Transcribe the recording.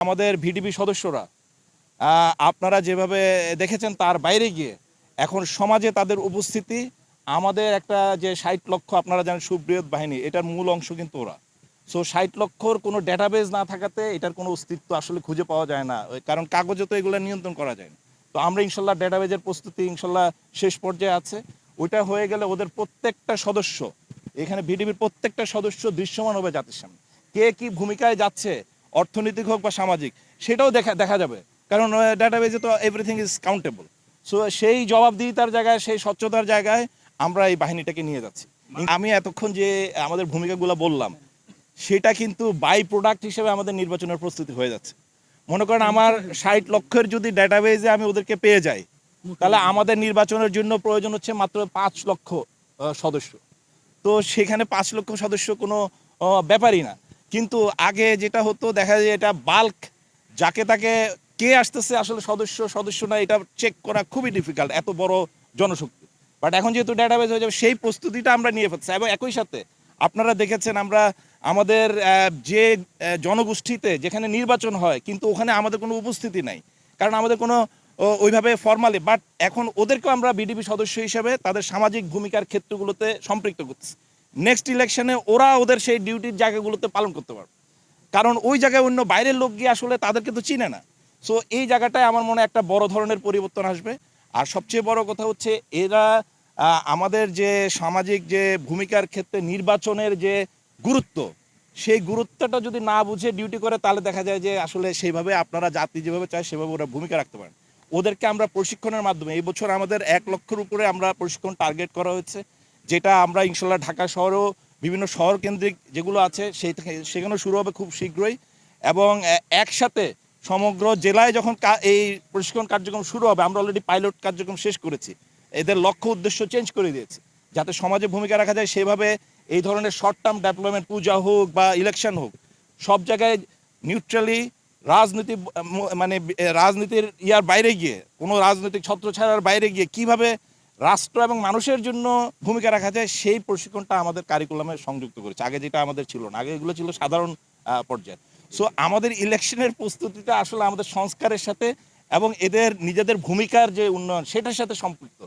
আমাদের ভিডিপি সদস্যরা আপনারা যেভাবে দেখেছেন তার বাইরে গিয়ে এখন সমাজে তাদের উপস্থিতি আমাদের একটা যে ৬০ লক্ষ আপনারা জানেন সুবৃহৎ বাহিনী, এটার মূল অংশ কিন্তু ওরা। সো ৬০ লক্ষর কোনো ডেটাবেজ না থাকাতে এটার কোনো অস্তিত্ব আসলে খুঁজে পাওয়া যায় না, কারণ কাগজে তো এগুলো নিয়ন্ত্রণ করা যায় না। তো আমরা ইনশাল্লাহ ডেটাবেজের প্রস্তুতি ইনশাল্লাহ শেষ পর্যায়ে আছে। ওইটা হয়ে গেলে ওদের প্রত্যেকটা সদস্য, এখানে ভিডিপির প্রত্যেকটা সদস্য দৃশ্যমান হবে জাতির সামনে। কে কি ভূমিকায় যাচ্ছে, অর্থনৈতিক হোক বা সামাজিক, সেটাও দেখা যাবে, কারণ ডাটাবেজে তো এভরিথিং ইজ কাউন্টেবল। সো সেই জবাবদিহিতার জায়গায়, সেই স্বচ্ছতার জায়গায় আমরা এই বাহিনীটাকে নিয়ে যাচ্ছি। আমি এতক্ষণ যে আমাদের ভূমিকাগুলো বললাম সেটা কিন্তু বাই প্রোডাক্ট হিসেবে আমাদের নির্বাচনের প্রস্তুতি হয়ে যাচ্ছে। মনে করেন আমার ৬০ লক্ষের যদি ডাটাবেজে আমি ওদেরকে পেয়ে যাই, তাহলে আমাদের নির্বাচনের জন্য প্রয়োজন হচ্ছে মাত্র ৫ লক্ষ সদস্য। তো সেখানে ৫ লক্ষ সদস্য কোনো ব্যাপারই না। কিন্তু আগে যেটা হতো, দেখা যায় এটা বাল্ক, যাকে তাকে কে আসতেছে আসলে সদস্য না, এটা চেক করা খুবই ডিফিকাল্ট, এত বড় জনশক্তি। বাট এখন যেহেতু ডেটাবেজ হয়ে যাবে, সেই প্রস্তুতিটা আমরা নিয়ে ফেলছি। এবং একই সাথে আপনারা দেখেছেন আমরা আমাদের যে জনগোষ্ঠীতে যেখানে নির্বাচন হয় কিন্তু ওখানে আমাদের কোনো উপস্থিতি নাই, কারণ আমাদের কোনো ওইভাবে ফর্মালি, বাট এখন ওদেরকেও আমরা বিডিপি সদস্য হিসেবে তাদের সামাজিক ভূমিকার ক্ষেত্রগুলোতে সম্পৃক্ত করছি। নেক্সট ইলেকশনে ওরা ওদের সেই ডিউটির জায়গাগুলোতে পালন করতে পারবে, কারণ ওই জায়গায় অন্য বাইরের লোক গিয়ে আসলে তাদেরকে তো চিনে না। সো এই জায়গাটায় আমার মনে হয় একটা বড় ধরনের পরিবর্তন আসবে। আর সবচেয়ে বড় কথা হচ্ছে এরা আমাদের যে সামাজিক যে ভূমিকার ক্ষেত্রে নির্বাচনের যে গুরুত্ব, সেই গুরুত্বটা যদি না বুঝে ডিউটি করে, তাহলে দেখা যায় যে আসলে সেইভাবে আপনারা জাতি যেভাবে চায় সেভাবে ওরা ভূমিকা রাখতে পারেন। ওদেরকে আমরা প্রশিক্ষণের মাধ্যমে, এই বছর আমাদের ১ লক্ষের উপরে আমরা প্রশিক্ষণ টার্গেট করা হয়েছে, যেটা আমরা ইনশাল্লাহ ঢাকা শহরেও বিভিন্ন শহর কেন্দ্রিক যেগুলো আছে সেখানেও শুরু হবে খুব শীঘ্রই। এবং একসাথে সমগ্র জেলায় যখন এই প্রশিক্ষণ কার্যক্রম শুরু হবে, আমরা অলরেডি পাইলট কার্যক্রম শেষ করেছি, এদের লক্ষ্য উদ্দেশ্য চেঞ্জ করে দিয়েছি যাতে সমাজে ভূমিকা রাখা যায়। সেভাবে এই ধরনের শর্ট টার্ম ডেভেলপমেন্ট, পূজা হোক বা ইলেকশন হোক, সব জায়গায় নিউট্রালি রাজনীতি মানে রাজনীতির ইয়ার বাইরে গিয়ে, কোনো রাজনৈতিক ছত্রছায়ার বাইরে গিয়ে কিভাবে রাষ্ট্র এবং মানুষের জন্য ভূমিকা রাখা যায়, সেই প্রশিক্ষণটা আমাদের কারিকুলামে সংযুক্ত করেছে। আগে যেটা আমাদের ছিল না, আগে এগুলো ছিল সাধারণ পর্যায়ে। সো আমাদের ইলেকশনের প্রস্তুতিটা আসলে আমাদের সংস্কারের সাথে এবং এদের নিজেদের ভূমিকার যে উন্নয়ন সেটার সাথে সম্পৃক্ত।